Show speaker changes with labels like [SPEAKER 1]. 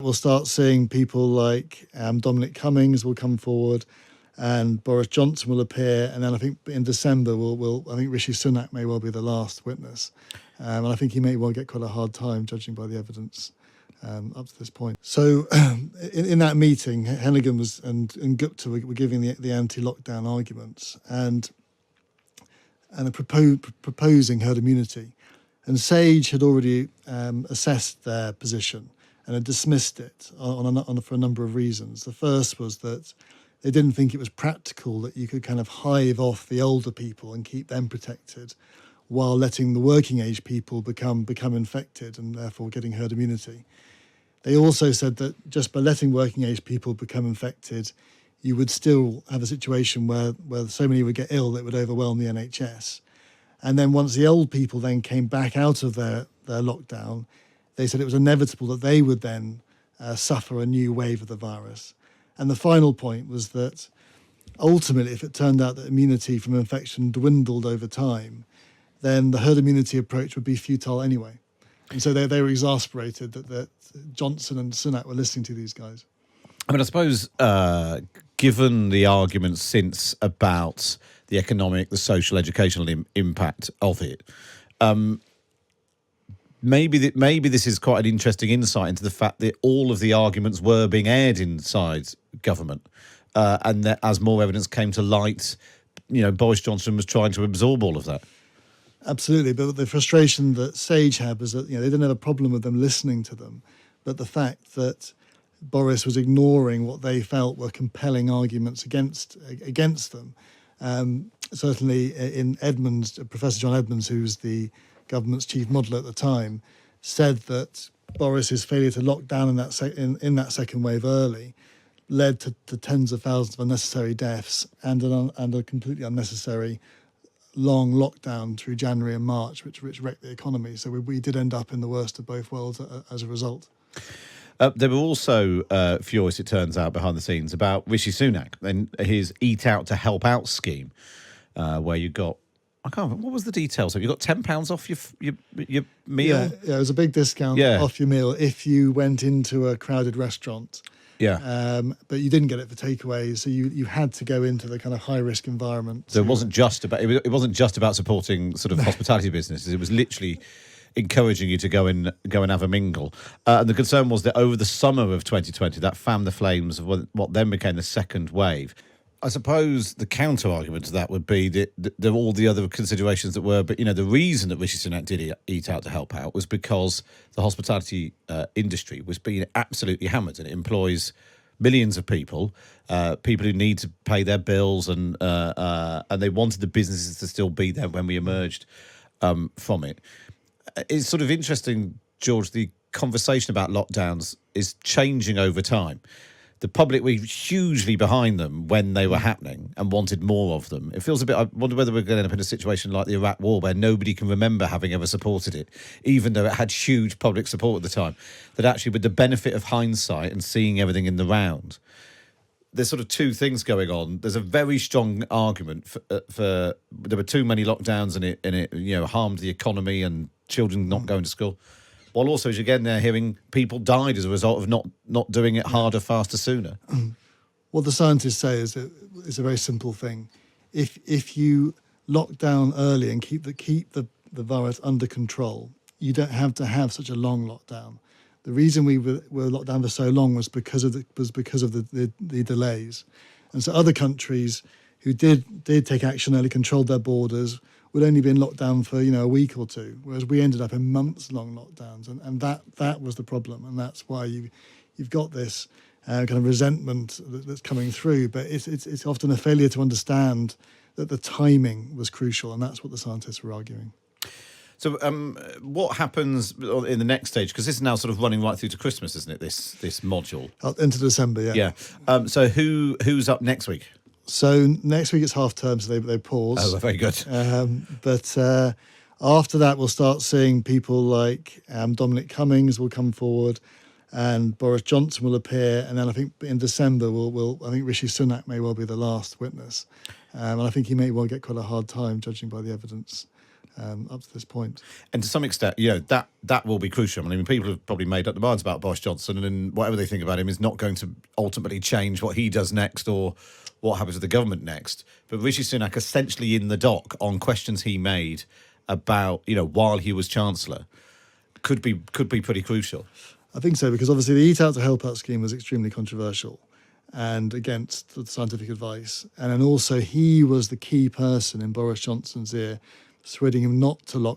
[SPEAKER 1] We'll start seeing people like Dominic Cummings will come forward, and Boris Johnson will appear, and then I think in December I think Rishi Sunak may well be the last witness, and I think he may well get quite a hard time, judging by the evidence up to this point. So in that meeting, Hennigan and Gupta were giving the anti-lockdown arguments and proposing herd immunity, and Sage had already assessed their position and had dismissed it for a number of reasons. The first was that they didn't think it was practical that you could kind of hive off the older people and keep them protected while letting the working age people become infected and therefore getting herd immunity. They also said that just by letting working age people become infected, you would still have a situation where so many would get ill that it would overwhelm the NHS. And then once the old people then came back out of their lockdown, they said it was inevitable that they would then suffer a new wave of the virus. And the final point was that ultimately, if it turned out that immunity from infection dwindled over time, then the herd immunity approach would be futile anyway. And so they were exasperated that Johnson and Sunak were listening to these guys.
[SPEAKER 2] I mean, I suppose, given the arguments since about the economic, the social, educational impact of it, maybe this is quite an interesting insight into the fact that all of the arguments were being aired inside government, and that as more evidence came to light, Boris Johnson was trying to absorb all of that.
[SPEAKER 1] Absolutely, but the frustration that Sage had was that they didn't have a problem with them listening to them, but the fact that Boris was ignoring what they felt were compelling arguments against them. Certainly, in Edmonds, Professor John Edmonds, who was the government's chief modeller at the time, said that Boris's failure to lock down in that second wave early led to tens of thousands of unnecessary deaths and a completely unnecessary long lockdown through January and March, which wrecked the economy. So we did end up in the worst of both worlds as a result.
[SPEAKER 2] There were also furious, it turns out, behind the scenes about Rishi Sunak and his Eat Out to Help Out scheme, where you got, I can't remember, what was the details? You got £10 off your meal?
[SPEAKER 1] Yeah, it was a big discount off your meal if you went into a crowded restaurant.
[SPEAKER 2] Yeah.
[SPEAKER 1] But you didn't get it for takeaways, so you had to go into the kind of high risk environment.
[SPEAKER 2] So it wasn't just about supporting sort of hospitality businesses. It was literally encouraging you to go and have a mingle. And the concern was that over the summer of 2020, that fanned the flames of what then became the second wave. I suppose the counter argument to that would be that all the other considerations that were, but the reason that Rishi Sunak did Eat Out to Help Out was because the hospitality industry was being absolutely hammered, and it employs millions of people who need to pay their bills, and they wanted the businesses to still be there when we emerged from it. It's sort of interesting, George, the conversation about lockdowns is changing over time. The public were hugely behind them when they were happening and wanted more of them. It feels a bit, I wonder whether we're going to end up in a situation like the Iraq War where nobody can remember having ever supported it, even though it had huge public support at the time. That actually, with the benefit of hindsight and seeing everything in the round, there's sort of two things going on. There's a very strong argument for there were too many lockdowns and it harmed the economy and children not going to school. While also, as again, they're hearing people died as a result of not doing it harder, faster, sooner.
[SPEAKER 1] What the scientists say is that it's a very simple thing. If you lock down early and keep the virus under control, you don't have to have such a long lockdown. The reason we were locked down for so long was because of the delays, and so other countries who did take action early, controlled their borders, would only be in lockdown for a week or two, whereas we ended up in months-long lockdowns, and that was the problem, and that's why you've got this kind of resentment that's coming through. But it's often a failure to understand that the timing was crucial, and that's what the scientists were arguing.
[SPEAKER 2] So what happens in the next stage? Because this is now sort of running right through to Christmas, isn't it, this module?
[SPEAKER 1] Into December, yeah.
[SPEAKER 2] Yeah. So who's up next week?
[SPEAKER 1] So next week it's half term, so they pause.
[SPEAKER 2] Oh, very good.
[SPEAKER 1] But after that, we'll start seeing people like Dominic Cummings will come forward, and Boris Johnson will appear, and then I think in December I think Rishi Sunak may well be the last witness, and I think he may well get quite a hard time, judging by the evidence up to this point.
[SPEAKER 2] And to some extent, that will be crucial. I mean, people have probably made up their minds about Boris Johnson, and whatever they think about him is not going to ultimately change what he does next or what happens with the government next. But Rishi Sunak essentially in the dock on questions he made about, while he was Chancellor, could be pretty crucial.
[SPEAKER 1] I think so, because obviously the Eat Out to Help Out scheme was extremely controversial and against the scientific advice. And then also he was the key person in Boris Johnson's ear, persuading him not to lock